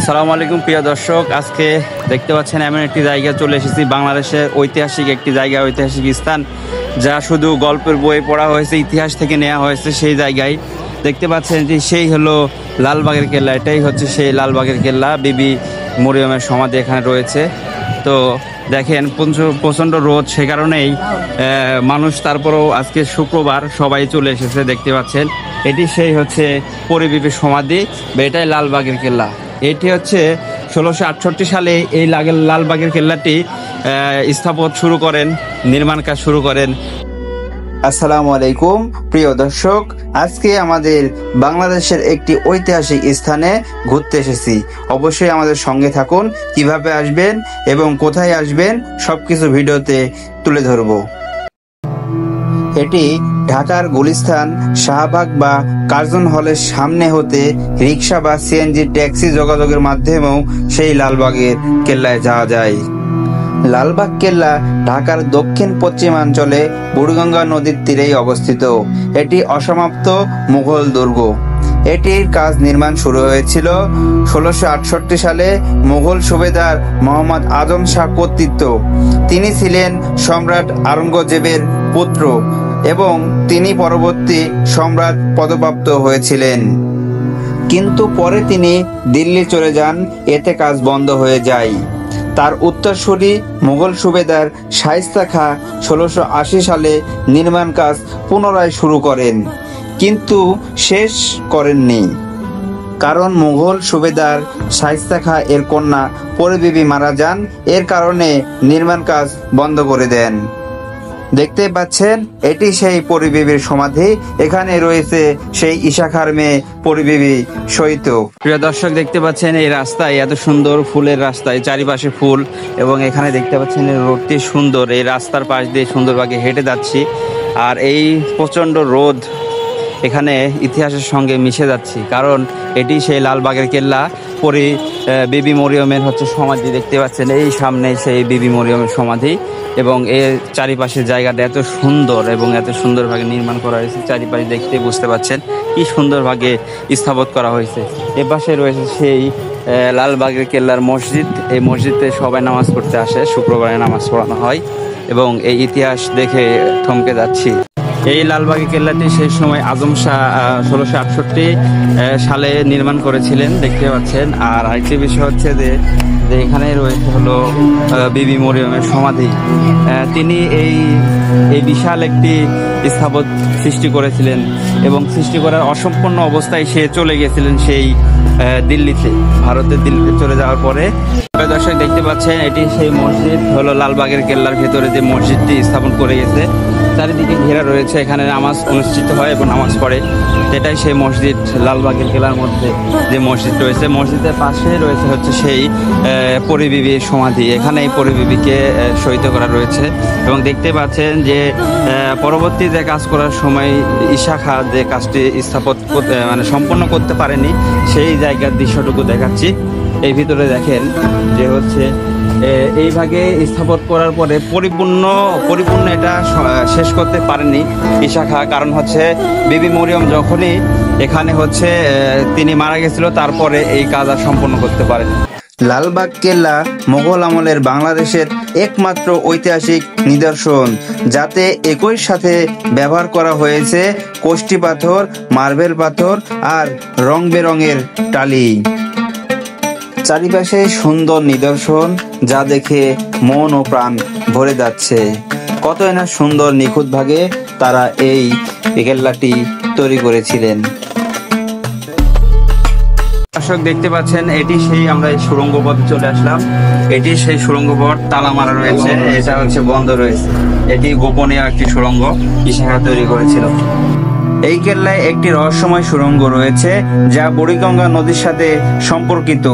আসসালামু আলাইকুম প্রিয় দর্শক, আজকে দেখতে পাচ্ছেন এমন একটি জায়গায় চলে এসেছি, বাংলাদেশের ঐতিহাসিক একটি জায়গা, ঐতিহাসিক স্থান যা শুধু গল্পের বইয়ে পড়া হয়েছে, ইতিহাস থেকে নেওয়া হয়েছে। সেই জায়গায় দেখতে পাচ্ছেন যে সেই হলো লালবাগের কেল্লা। এটাই হচ্ছে সেই লালবাগের কেল্লা, বিবি মরিয়মের সমাধি এখানে রয়েছে। তো দেখেন প্রচণ্ড রোদ, সে কারণেই মানুষ, তারপরেও আজকে শুক্রবার সবাই চলে এসেছে। দেখতে পাচ্ছেন এটি সেই হচ্ছে পরিবিবির সমাধি, এটাই লালবাগের কেল্লা। এটি হচ্ছে 1668 সালে এই লালবাগের কেল্লাটি স্থাপন শুরু করেন, নির্মাণ কাজ শুরু করেন। আসসালামু আলাইকুম প্রিয় দর্শক, আজকে আমাদের বাংলাদেশের একটি ঐতিহাসিক স্থানে ঘুরতে এসেছি। অবশ্যই আমাদের সঙ্গে থাকুন। কিভাবে আসবেন এবং কোথায় আসবেন সবকিছু ভিডিওতে তুলে ধরব। এটি ঢাকার গুলিস্তান, শাহবাগ বা কার্জন হলের সামনে হতে রিক্সা বা সিএনজি ট্যাক্সি যোগাযোগের মাধ্যমেও সেই লালবাগের কেল্লায় যাওয়া যায়। লালবাগ কেল্লা ঢাকার দক্ষিণ পশ্চিমাঞ্চলে বুড়িগঙ্গা নদীর তীরেই অবস্থিত। এটি অসমাপ্ত মুঘল দুর্গ। এটির কাজ নির্মাণ শুরু হয়েছিল 1668 সালে মুঘল সুবেদার মোহাম্মদ আজম শাহ কর্তৃক। তিনি ছিলেন সম্রাট আওরঙ্গজেবের পুত্র এবং তিনি পরবর্তী সম্রাট পদপ্রাপ্ত হয়েছিলেন, কিন্তু পরে তিনি দিল্লি চলে যান। এতে কাজ বন্ধ হয়ে যায়। তার উত্তরসূরি মুঘল সুবেদার শায়েস্তা খাঁ 1680 সালে নির্মাণ কাজ পুনরায় শুরু করেন, কিন্তু শেষ করেননি, কারণ মুঘল সুবেদার শায়েস্তা খাঁ এর কন্যা পরিবিবি মারা যান। এর কারণে নির্মাণ কাজ বন্ধ করে দেন। দেখতে পাচ্ছেন এটি সেই পরিবিবির সমাধি। এখানে রয়েছে সেই ঈশা খাঁর মেয়ে পরিবিবি শহীদ। প্রিয় দর্শক, দেখতে পাচ্ছেন এই রাস্তায় এত সুন্দর ফুলের রাস্তায়, চারিপাশে ফুল, এবং এখানে দেখতে পাচ্ছেন এই রোডটি সুন্দর। এই রাস্তার পাশ দিয়ে সুন্দরভাবে হেঁটে যাচ্ছি, আর এই প্রচণ্ড রোদ এখানে ইতিহাসের সঙ্গে মিশে যাচ্ছি, কারণ এটি সেই লালবাগের কেল্লা। বিবি মরিয়মের হচ্ছে সমাধি। দেখতে পাচ্ছেন এই সামনে সেই বিবি মরিয়মের সমাধি, এবং এর চারিপাশের জায়গাটা এত সুন্দর এবং এত সুন্দরভাবে নির্মাণ করা হয়েছে। চারিপাশে দেখতে বুঝতে পাচ্ছেন কি সুন্দরভাবে স্থাপন করা হয়েছে। এ পাশে রয়েছে সেই লালবাগের কেল্লার মসজিদ। এই মসজিদে সবাই নামাজ পড়তে আসে, শুক্রবারে নামাজ পড়ানো হয়, এবং এই ইতিহাস দেখে থমকে যাচ্ছি। এই লালবাগের কেল্লাটি সেই সময় আজম শাহ 1668 সালে নির্মাণ করেছিলেন, দেখতে পাচ্ছেন। আর আরেকটি বিষয় হচ্ছে যে এখানে রয়েছে হলো বিবি মরিয়মের সমাধি। তিনি এই বিশাল একটি স্থাপত্য সৃষ্টি করেছিলেন, এবং সৃষ্টি করার অসম্পূর্ণ অবস্থায় সে চলে গেছিলেন সেই দিল্লিতে, ভারতের দিল্লিতে চলে যাওয়ার পরে। দর্শক দেখতে পাচ্ছেন এটি সেই মসজিদ হলো লালবাগের কেল্লার ভেতরে যে মসজিদটি স্থাপন করে গেছে, চারিদিকে ঘেরা রয়েছে। এখানে নামাজ অনুষ্ঠিত হয় এবং নামাজ পড়ে। এটাই সেই মসজিদ, লালবাগের কেল্লার মধ্যে যে মসজিদ রয়েছে। মসজিদের পাশে রয়েছে হচ্ছে সেই পরিবিবির সমাধি। এখানে এই পরিবিবিকে শহীদ করা রয়েছে, এবং দেখতে পাচ্ছেন যে পরবর্তী যে কাজ করার সময় ঈশা খাঁ যে কাজটি স্থাপন সম্পন্ন করতে পারেনি, সেই জায়গার দৃশ্যটুকু দেখাচ্ছি। এই ভিতরে দেখেন যে হচ্ছে এই ভাগে স্থাপন করার পরে পরিপূর্ণ এটা শেষ করতে পারেনি ঈশা খাঁ, কারণ হচ্ছে বিবি মরিয়ম যখনই এখানে হচ্ছে তিনি মারা গেছিল, তারপরে এই কাজ আর সম্পন্ন করতে পারেনি। লালবাগ কেল্লা মোগল আমলের বাংলাদেশের একমাত্র ঐতিহাসিক নিদর্শন, যাতে একই সাথে ব্যবহার করা হয়েছে কোষ্ঠী পাথর, মার্বেল পাথর আর রং বেরঙের টালি। চারিপাশে সুন্দর নিদর্শন, যা দেখে মন ও প্রাণ ভরে যাচ্ছে। কতই না সুন্দর নিখুঁত ভাগে তারা এই কেল্লাটি তৈরি করেছিলেন। দর্শক দেখতে পাচ্ছেন এটি সেই, আমরা এই সুড়ঙ্গ পথে চলে আসলাম। এটি সেই সুড়ঙ্গ পথ, তালা মারা রয়েছে, এটা হচ্ছে বন্ধ রয়েছে। এটি গোপনীয় একটি সুড়ঙ্গ ঈশা খাঁ তৈরি করেছিল। এই কেল্লায় একটি রহস্যময় সুড়ঙ্গ রয়েছে, যা বুড়িগঙ্গা নদীর সাথে সম্পর্কিত।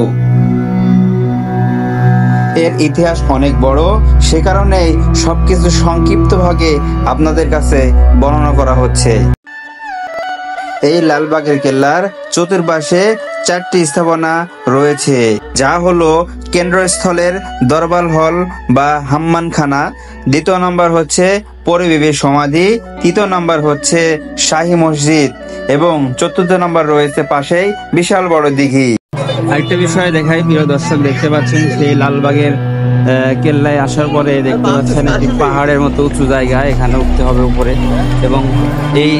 এর ইতিহাস অনেক বড়, সে কারণেই সবকিছু সংক্ষিপ্তভাবে আপনাদের কাছে বর্ণনা করা হচ্ছে। এই লালবাগের কেল্লার চতুর্পাশে 4টি স্থাপনা রয়েছে, যা হলো কেন্দ্রস্থলের দরবার হল বা হাম্মানখানা, দ্বিতীয় নম্বর হচ্ছে পরিবিবির সমাধি, তৃতীয় নম্বর হচ্ছে শাহী মসজিদ, এবং চতুর্থ নম্বর রয়েছে পাশেই বিশাল বড় দিঘি। আরেকটা বিষয় দেখাই প্রিয় দর্শক, দেখতে পাচ্ছেন সেই লালবাগের কেল্লায় আসার পরে দেখতে পাচ্ছেন একটি পাহাড়ের মতো উঁচু জায়গা, এখানে উঠতে হবে উপরে। এবং এই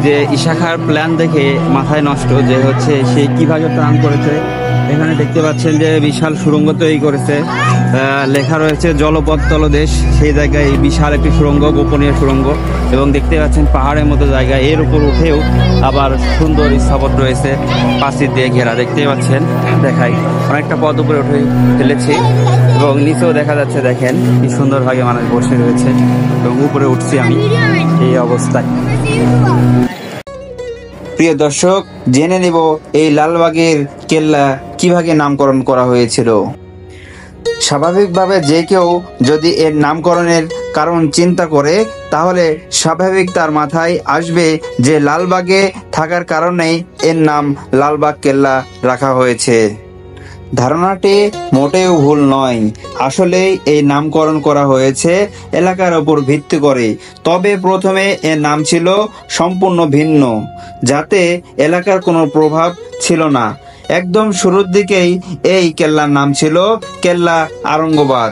যে ইশাখার প্ল্যান দেখে মাথায় নষ্ট যে হচ্ছে সে কিভাবে প্ল্যান করেছে। এখানে দেখতে পাচ্ছেন যে বিশাল সুড়ঙ্গ তৈরি করেছে, লেখা রয়েছে জলপথ তলদেশ, সেই জায়গায় বিশাল একটি সুড়ঙ্গ, গোপনীয় সুড়ঙ্গ। এবং দেখতে পাচ্ছেন পাহাড়ের মতো জায়গা, এর উপর উঠেও আবার সুন্দর স্থাপত্য রয়েছে, প্রাচীর দিয়ে ঘেরা। দেখতে পাচ্ছেন, দেখাই অনেকটা পথ উপরে উঠে ফেলেছি এবং নিচেও দেখা যাচ্ছে, দেখেন কি সুন্দরভাবে মানুষ বসে রয়েছে এবং উপরে উঠছি আমি এই অবস্থায়। প্রিয় দর্শক, জেনে নিব এই লালবাগের কেল্লা কিভাবে নামকরণ করা হয়েছিল। স্বাভাবিকভাবে যে কেউ যদি এর নামকরণের কারণ চিন্তা করে তাহলে স্বাভাবিক তার মাথায় আসবে যে লালবাগে থাকার কারণেই এর নাম লালবাগ কেল্লা রাখা হয়েছে। ধারণাটি মোটেও ভুল নয়, আসলে এই নামকরণ করা হয়েছে এলাকার উপর ভিত্তি করে। তবে প্রথমে এর নাম ছিল সম্পূর্ণ ভিন্ন, যাতে এলাকার কোনো প্রভাব ছিল না। একদম শুরুর দিকেই এই কেল্লার নাম ছিল কেল্লা আরঙ্গবাগ।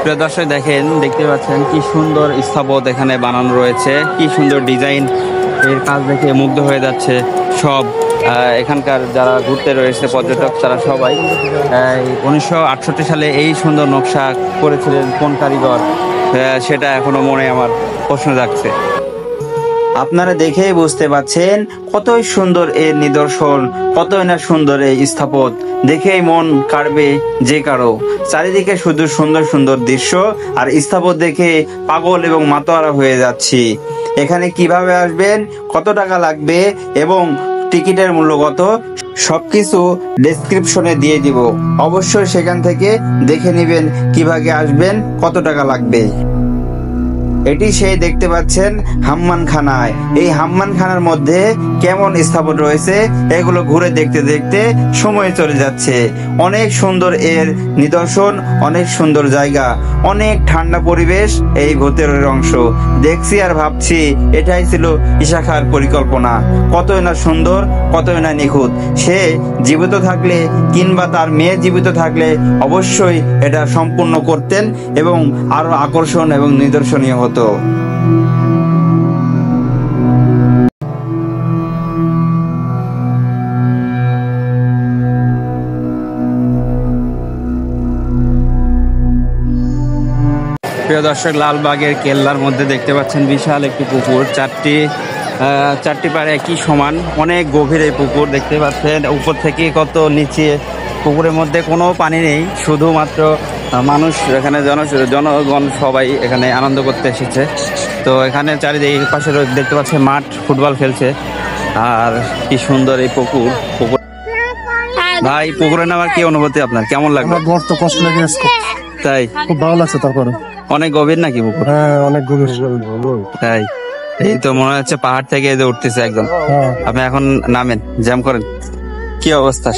প্রিয় দর্শক দেখেন, দেখতে পাচ্ছেন কি সুন্দর স্থাপত্য এখানে বানানো রয়েছে, কি সুন্দর ডিজাইন, এর কাজ দেখে মুগ্ধ হয়ে যাচ্ছে সব এখানকার যারা ঘুরতে রয়েছে পর্যটক, তারা সবাই। 1968 সালে এই সুন্দর নকশা করেছিলেন কোন কারিগর, সেটা এখনো মনে আমার প্রশ্ন জাগছে। আপনারা দেখেই বুঝতে পাচ্ছেন কতই সুন্দর এর নিদর্শন, কতই না সুন্দর এই স্থাপত্য, দেখেই মন কাড়বে যে কারো। চারিদিকে শুধু সুন্দর সুন্দর দৃশ্য আর স্থাপত্য দেখে পাগল এবং মাতোয়ারা হয়ে যাচ্ছি। এখানে কিভাবে আসবেন, কত টাকা লাগবে এবং টিকিটের মূল্য কত, সবকিছু ডেসক্রিপশনে দিয়ে দিব। অবশ্যই সেখান থেকে দেখে নেবেন কিভাবে আসবেন, কত টাকা লাগবে। এটি সেই দেখতে পাচ্ছেন হাম্মান খানায়। এই হাম্মান খানার মধ্যে কেমন স্থাপত্য রয়েছে এগুলো ঘুরে দেখতে দেখতে সময় চলে যাচ্ছে। অনেক সুন্দর এর নিদর্শন, অনেক সুন্দর জায়গা, অনেক ঠান্ডা পরিবেশ এই ভেতরের অংশ। দেখছি আর ভাবছি এটাই ছিল ইশাখার পরিকল্পনা। কতই না সুন্দর, কতই না নিখুঁত। সে জীবিত থাকলে কিংবা তার মেয়ে জীবিত থাকলে অবশ্যই এটা সম্পূর্ণ করতেন এবং আরো আকর্ষণ এবং নিদর্শনীয় হতো। প্রিয় দর্শক, লালবাগের কেল্লার মধ্যে দেখতে পাচ্ছেন বিশাল একটি পুকুর, চারটি পাড়ে একই সমান, অনেক গভীর এই পুকুর। দেখতে পাচ্ছেন উপর থেকে কত নিচে, পুকুরের মধ্যে কোনো পানি নেই, শুধুমাত্র মানুষ এখানে জনগণ সবাই এখানে আনন্দ করতে এসেছে। তো এখানে চারিদিকে পাশে দেখতে পাচ্ছেন মাঠ, ফুটবল খেলছে। আর কি সুন্দর এই পুকুর। ভাই, পুকুরে নামার কি অনুভূতি আপনার, কেমন লাগবে? বড় তো কষ্ট লাগে আজকে, তাই খুব ভালো লাগছে। তারপরে অনেক গভীর নাকি পুকুর? হ্যাঁ, অনেক গভীর। তাই এই তো মনে হচ্ছে পাহাড় থেকে এই যে উঠতেছে একদম। হ্যাঁ, আপনি এখন নামেন, জ্যাম করেন, কি অবস্থা?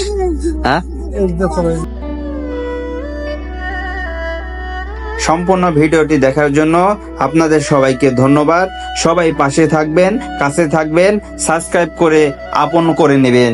হ্যাঁ, সম্পূর্ণ ভিডিওটি দেখার জন্য আপনাদের সবাইকে ধন্যবাদ। সবাই পাশে থাকবেন, কাছে থাকবেন, সাবস্ক্রাইব করে আপন করে নেবেন।